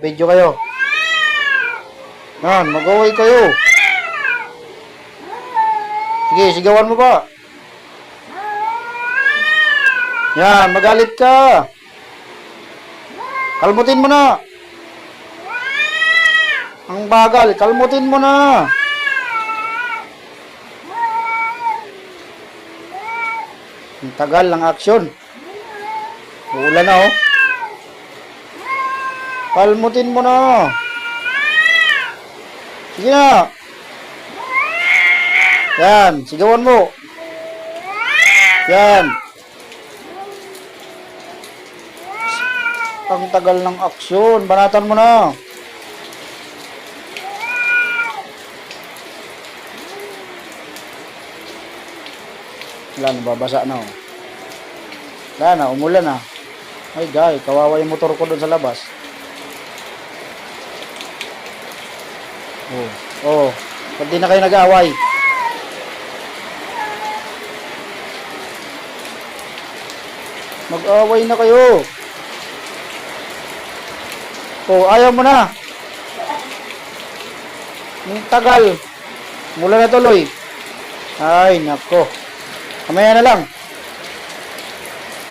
Video kayo. Yan, mag-away kayo. Sige, sigawan mo ba? Yan, magalit ka. Kalmutin mo na. Ang bagal, kalmutin mo na. Ang tagal ng aksyon. Uulan na, oh. Kalmutin mo na. Sige na. Yan, sigawan mo. Yan. Ang tagal ng aksyon. Banatan mo na. Wala, nababasa na, oh. Wala na, umulan na. Ay, guy, kawawa yung motor ko doon sa labas. Oh, ba't di na kayo nag-aaway? Mag-aaway na kayo. Oh, ayaw mo na. Ang tagal. Mula na tuloy. Ay, nako. Kamaya na lang.